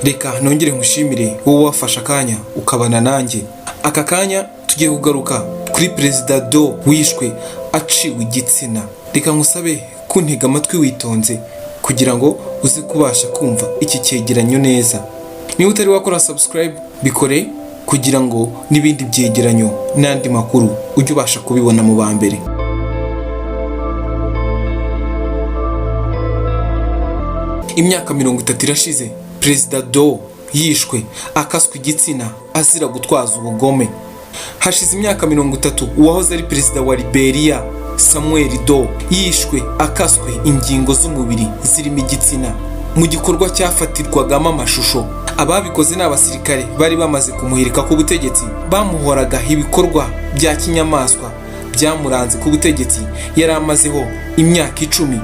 Reka nongere nkushimire wowe wafashe akanya ukabana nanjye. Aka kanya tugiye kugaruka kuri Perezida Do wishwe aciwe igitsina. Reka nkusabe kuntega amatwi witonze kugira ngo uze kubasha kumva iki cyegeranyo neza. Niba utari wakora subscribe bikore kugira ngo n'ibindi byegeranyo n'andi makuru ujye ubasha kubibona mu ba mbere. Imyaka 30 irashize Perezida Do yishwe akaswe igitsina azira gutwaza ubugome. Hashize imyaka 30 uwahoze ari perezida wa Liberia Samuel Do yishwe akaswe ingingo z'umubiri zirimo igitsina mu gikorwa cyafatirwagamo amashusho. Ababikoze n'abasirikare bari bamaze kumuhirika ku butegetsi, bamuhoraga ibikorwa bya kinyamaswa byamuranze ku butegetsi yari amazeho imyaka 10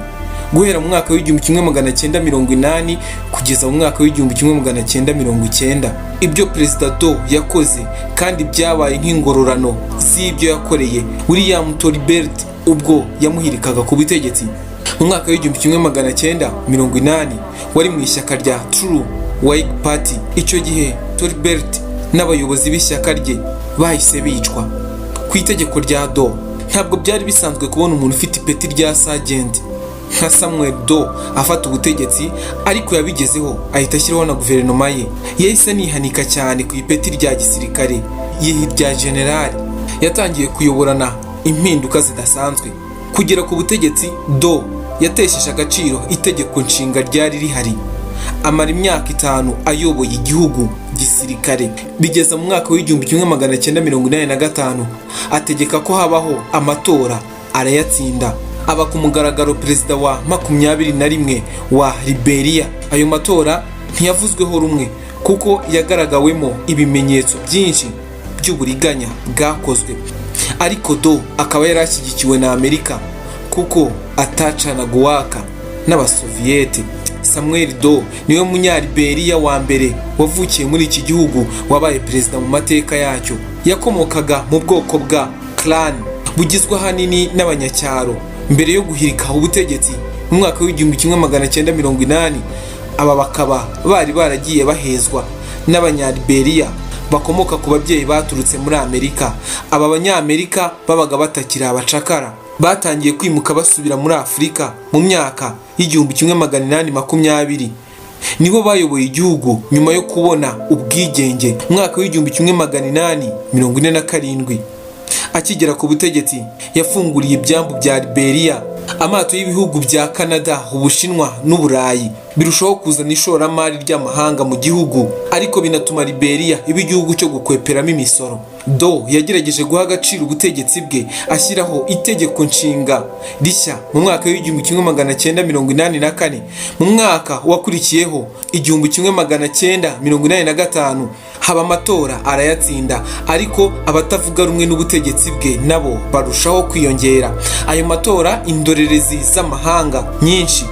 guhera mu mwaka w'1980 kugeza mu mwaka w'1990. Ibyo Perezida Do yakoze kandi byabaye nk'ingororano z'ibyo yakoreye William Tolbert ubwo yamuhirikaga ku butegetsi. Mu mwaka w'1980 wari mu ishyaka rya True Whig Party. Icyo gihe Tolbert n'abayobozi b'ishyaka rye bahise bicwa. Ku itegeko rya Do ntabwo byari bisanzwe kubona umuntu ufite ipeti rya sergeant nka Samuel Do afata ubutegetsi, ariko yabigezeho ahita ashyiraho na guverinoma ye. Yahise nihanika cyane ku ipeti rya gisirikare rya general. Yatangiye kuyoborana impinduka zidasanzwe. Kugera ku butegetsi, Do yatesheje agaciro itegeko nshinga ryari rihari. Amara imyaka 5 ayoboye igihugu gisirikare. Bigeza mu mwaka w'1985 ategeka ko habaho amatora, arayatsinda. Aba ku mugaragaro perezida wa 21 wa Liberia. Ayo matora ntiyavuzweho rumwe kuko yagaragawemo ibimenyetso byinshi by'uburiganya bwakozwe, ariko Do akaba yarashyigikiwe na Amerika kuko atacanaga uwaka n'abasoviyete. Samuel Do niwe munyaliberia wa mbere wavukiye muri iki gihugu wabaye perezida mu mateka yacyo. Yakomokaga mu bwoko bwa clan bugizwe ahanini n'abanyacyaro. Mbere yo guhirika ubutegetsi mu mwaka w'1980, aba bakaba bari baragiye bahezwa n'abanyaliberia bakomoka ku babyeyi baturutse muri Amerika. Aba banyamerika babaga batakiri abacakara, batangiye kwimuka basubira muri Afurika mu myaka y'1820. Nibo bayoboye igihugu nyuma yo kubona ubwigenge mu mwaka w'1847. Akigera ku butegetsi yafunguriye ibyambu bya Liberia. Amato y'ibihugu bya Canada, Ubushinwa n'Uburayi birushaho kuzana ishoramari ry'amahanga mu gihugu, ariko binatuma Liberia iba igihugu cyo gukweperamo imisoro. Do yagerageje guha agaciro ubutegetsi bwe ashyiraho itegeko nshinga rishya mu mwaka w'1984. Mu mwaka wakurikiyeho 1985 haba amatora, arayatsinda, ariko abatavuga rumwe n'ubutegetsi bwe nabo barushaho kwiyongera. Ayo matora indorerezi z'amahanga nyinshi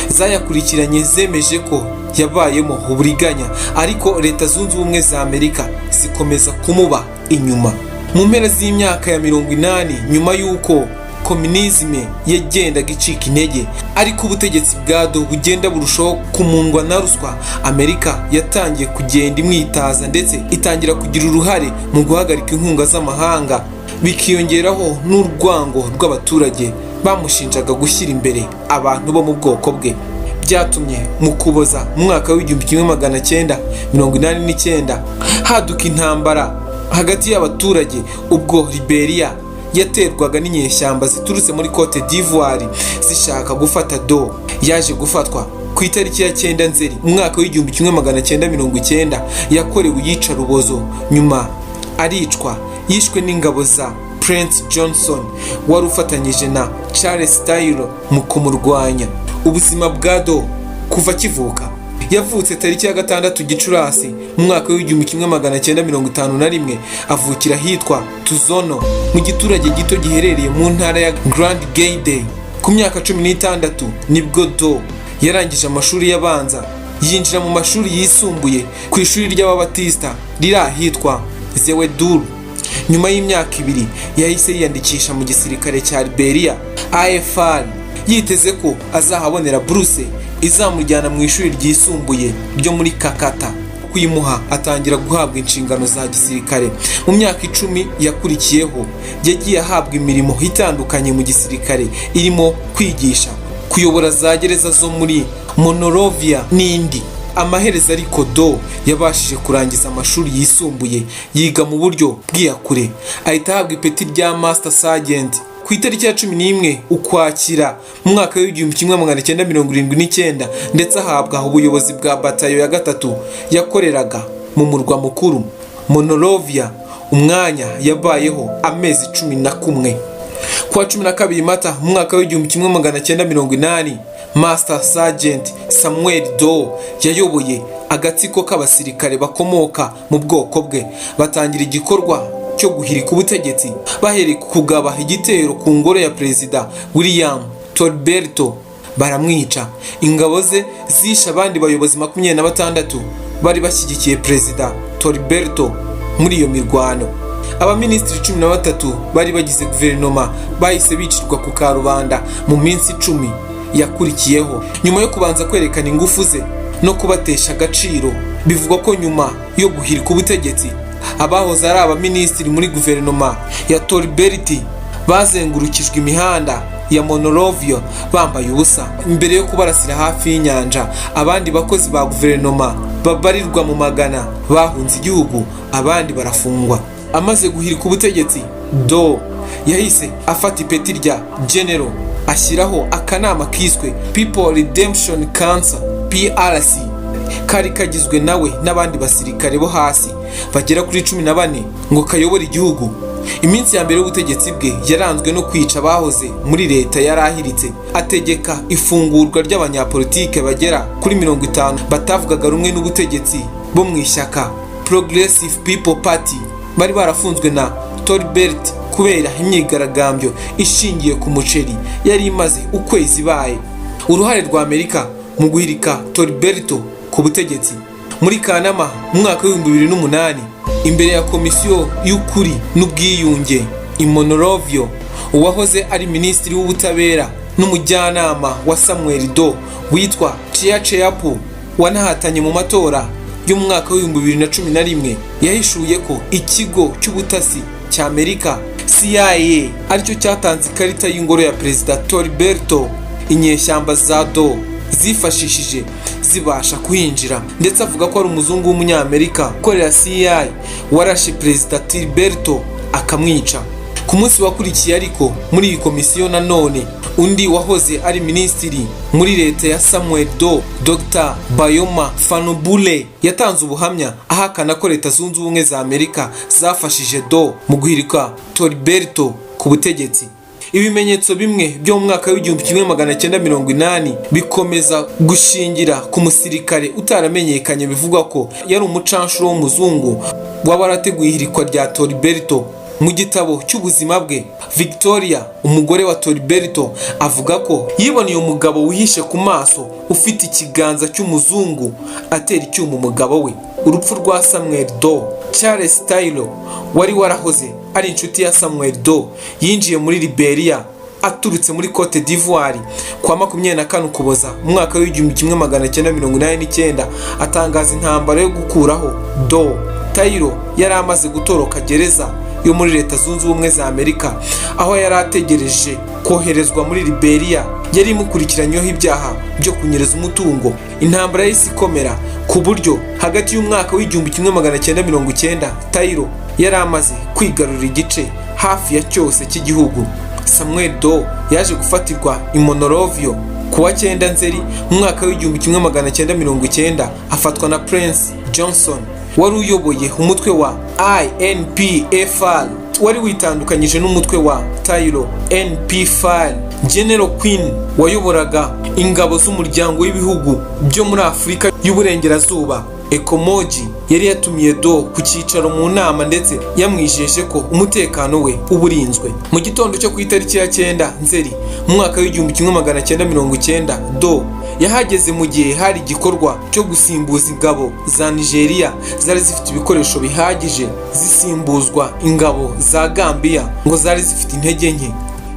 zayakurikiranye zemeje ko yabayemo uburiganya, ariko Leta Zunze Ubumwe za Amerika zikomeza kumuba inyuma. Mu mpera z'imyaka ya 80, nyuma y'uko komunizme yagendaga icika intege ariko ubutegetsi bwa Do bugenda burushaho kumungwa na ruswa, Amerika yatangiye kugenda imwitaza ndetse itangira kugira uruhare mu guhagarika inkunga z'amahanga, bikiyongeraho n'urwango rw'abaturage bamushinjaga gushyira imbere abantu bo mu bwoko bwe. Byatumye mu Kuboza mu mwaka w'1989 haduka intambara hagati y'abaturage, ubwo Liberia yaterwaga n'inyeshyamba ziturutse muri Cote d'Ivoire zishaka gufata Do. Yaje gufatwa ku itariki ya 9 Nzeri mu mwaka w'1990, yakorewe iyicarubozo, nyuma aricwa. Yishwe n'ingabo za Prince Johnson wari ufatanyije na Charles Taylor mu kumurwanya. Ubuzima bwa Do kuva kivuka. Yavutse tariki ya 6 Gicurasi mu mwaka w'1951, avukira hitwa Tuzono mu giturage gito giherereye mu ntara ya Grand Gaydey. Ku myaka 16 nibwo Do yarangije amashuri y'abanza, yinjira mu mashuri yisumbuye ku ishuri ry'ababatista riri ahitwa Zeweduru. Nyuma y'imyaka 2 yahise yiyandikisha mu gisirikare cya Liberia AFR yiteze ko azahabonera buruse izamujyana mu ishuri ryisumbuye ryo muri Kakata. Kuyimuha atangira guhabwa inshingano za gisirikare. Mu myaka 10 yakurikiyeho yagiye ahabwa imirimo itandukanye mu gisirikare, irimo kwigisha, kuyobora za gereza zo muri Monrovia n'indi. Amaherezo ariko Do yabashije kurangiza amashuri yisumbuye, yiga mu buryo bw'iyakure, ahita ahabwa ipeti rya Master Sergeant ku itariki ya 11 Ukwakira mu mwaka w'1979, ndetse ahabwa ubuyobozi bwa batayo ya 3 yakoreraga mu murwa mukuru Monrovia, umwanya yabayeho amezi 11. Kwa 12 Mata mu mwaka w'1980, Master Sergeant Samuel Doe yayoboye agatsiko k'abasirikare bakomoka mu bwoko bwe, batangira igikorwa cyo guhirika ubutegetsi bahereye kugaba igitero ku ngoro ya Perezida William Tolberto, baramwica. Ingabo ze zishe abandi bayobozi 26 bari bashyigikiye Perezida Tolberto muri iyo mirwano. Abaminisitiri 13 bari bagize guverinoma bahise bicirwa ku karubanda mu minsi 10 yakurikiyeho. Nyuma yo kubanza kwerekana ingufu ze no kubatesha agaciro, bivugwa ko nyuma yo guhirika ubutegetsi abahoze ari abaminisitiri muri guverinoma ya Tolberti bazengurukijwe imihanda ya Monrovia bambaye ubusa imbere yo kubarasira hafi y'inyanja. Abandi bakozi ba guverinoma babarirwa mu magana bahunze igihugu, abandi barafungwa. Amaze guhirika ubutegetsi, Do yahise afata ipeti rya General, ashyiraho akanama kiswe People Redemption Council PRC, kari kagizwe nawe n'abandi basirikare bo hasi bagera kuri 14 ngo kayobore igihugu. Iminsi ya mbere y'ubutegetsi bwe yaranzwe no kwica abahoze muri leta yarahiritse, ategeka ifungurwa ry'abanyapolitike bagera kuri 50 batavugaga rumwe n'ubutegetsi bo mu ishyaka Progressive People Party, bari barafunzwe na Tolbert kubera imyigaragambyo ishingiye ku muceri yari imaze ukwezi baye. Uruhare rwa Amerika mu guhirika Tolberto ku butegetsi. Muri Kanama mu mwaka w'2008, imbere ya komisiyo y'ukuri n'ubwiyunge i Monrovia, uwahoze ari minisitiri w'ubutabera n'umujyanama wa Samuel Doe witwa Chiacheapu, wanahatanye mu matora yo mu mwaka w'2011, yahishuye ko ikigo cy'ubutasi cya Amerika CIA aricyo cyatanze ikarita y'ingoro ya Perezida Tolberto inyeshyamba za Doe zifashishije zibasha kuhinjira, ndetse avuga ko ari umuzungu w'umunyamerika ukorera CIA warashe Perezida Tolberto akamwica. Ku munsi wakurikiye ariko muri iyi komisiyo nanone undi wahoze ari minisitiri muri leta ya Samuel Doe, Dr. Bayoma Fanobule, yatanze ubuhamya ahakana ko Leta Zunze Ubumwe za Amerika zafashije Doe mu guhirika Tolberto ku butegetsi. Ibimenyetso bimwe byo mu mwaka w'1980 bikomeza gushingira ku musirikare utaramenyekanye, bivugwa ko yari umucanshuro w'umuzungu wabarateguye ihirikwa rya Tolberto. Mu gitabo cy'ubuzima bwe, Victoria, umugore wa Tolberto, avuga ko yiboneye umugabo wihishe ku maso ufite ikiganza cy'umuzungu atera icyuma umugabo we. Urupfu rwa Samuel Doe. Charles Taylor wari warahoze ari inshuti ya Samuel Doe yinjiye muri Liberia aturutse muri Cote d'Ivoire kwa 24 Ukuboza mu mwaka w'1989, atangaza intambara yo gukuraho Doe. Taylor yari amaze gutoroka gereza yo muri Leta Zunze Ubumwe za Amerika, aho yari ategereje koherezwa muri Liberia. Yari imukurikiranyweho ibyaha byo kunyereza umutungo. Intambara y'isi ikomera ku buryo hagati y'umwaka w'1990 Taylor yari amaze kwigarurira igice hafi ya cyose cy'igihugu. Samuel Doe yaje gufatirwa i Monrovia ku wa 9 Nzeri mu mwaka w'1990, afatwa na Prince Johnson wari uyoboye umutwe wa INPFR wari witandukanyije n'umutwe wa Taylor NPFR. General Quinn wayoboraga ingabo z'umuryango w'ibihugu byo muri Afurika y'Uburengerazuba Ekomoji yari yatumiye Doe ku cyicaro mu nama, ndetse yamwijeje ko umutekano we uburinzwe. Mu gitondo cyo ku itariki ya 9 Nzeri mu mwaka w'1990, Doe yahageze mu gihe hari igikorwa cyo gusimbuza ingabo za Nigeria zari zifite ibikoresho bihagije zisimbuzwa ingabo za Gambia ngo zari zifite intege nke.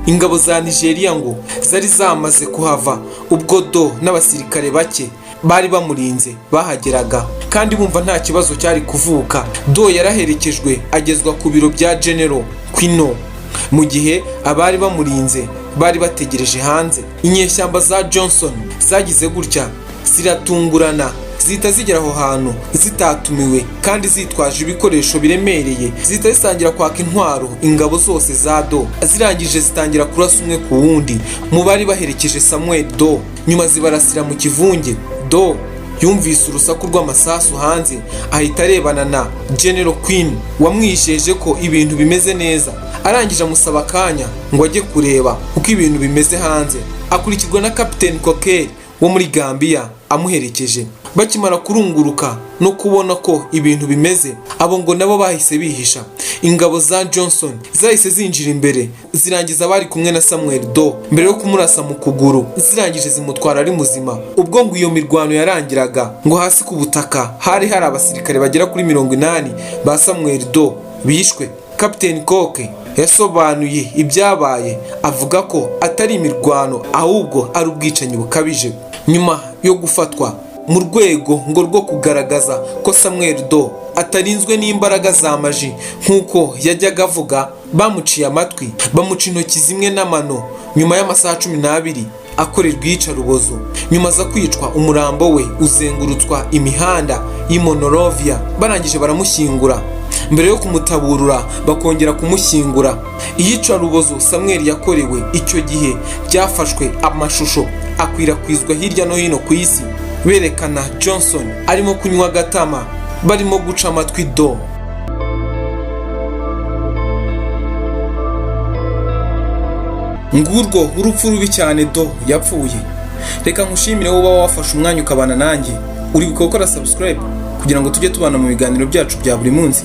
ingabo za Nigeria ngo zari zamaze kuhava ubwo Do n'abasirikare bake bari bamurinze bahageraga, kandi bumva nta kibazo cyari kuvuka. Do yaraherekejwe agezwa ku biro bya General Quino, mu gihe abari bamurinze bari bategereje hanze. Inyeshyamba za Johnson zagize gutya ziratungurana, zihita zigera aho hantu zitatumiwe kandi zitwaje ibikoresho biremereye, zihita zitangira kwaka intwaro ingabo zose za Do. Zirangije zitangira kurasa umwe ku wundi mu bari baherekeje Samuel Do, nyuma zibarasira mu kivunge. Do yumvise urusaku rw'amasasu hanze, ahita arebana na General Queen wamwijeje ko ibintu bimeze neza. Arangije amusaba akanya ngo ajye kureba uko ibintu bimeze hanze, akurikirwa na Captain Coker wo muri Gambia amuherekeje. Bakimara kurunguruka no kubona ko ibintu bimeze, abo ngo nabo bahise bihisha. Ingabo za Johnson zahise zinjira imbere, zirangiza bari kumwe na Samuel Do mbere yo kumurasa mu kuguru, zirangije zimutwara ari muzima. Ubwo ngo iyo mirwano yarangiraga, ngo hasi ku butaka hari abasirikare bagera kuri 80 ba Samuel Do bishwe. Captain Cook yasobanuye ibyabaye, avuga ko atari imirwano ahubwo ari ubwicanyi bukabije. Nyuma yo gufatwa mu rwego ngo rwo kugaragaza ko Samuel Do atarinzwe n'imbaraga za maji nk'uko yajyaga avuga, bamuciye amatwi, bamuca intoki zimwe n'amano. Nyuma y'amasaha 12 akorerwa iyicarubozo, nyuma za kwicwa umurambo we uzengurutswa imihanda y'i Monrovia. Barangije baramushyingura. Mbere yo kumutaburura bakongera kumushyingura. Iyicarubozo Samuel yakorewe icyo gihe byafashwe amashusho akwirakwizwa hirya no hino ku isi, berekana Johnson arimo kunywa agatama, barimo guca amatwi Do. Ngurwo urupfu rubi cyane Do yapfuye. Reka nkushimire wowe wafashe umwanya ukabana nanjye, uri gukora subscribe kugira ngo tujye tubana mu biganiro byacu bya buri munsi.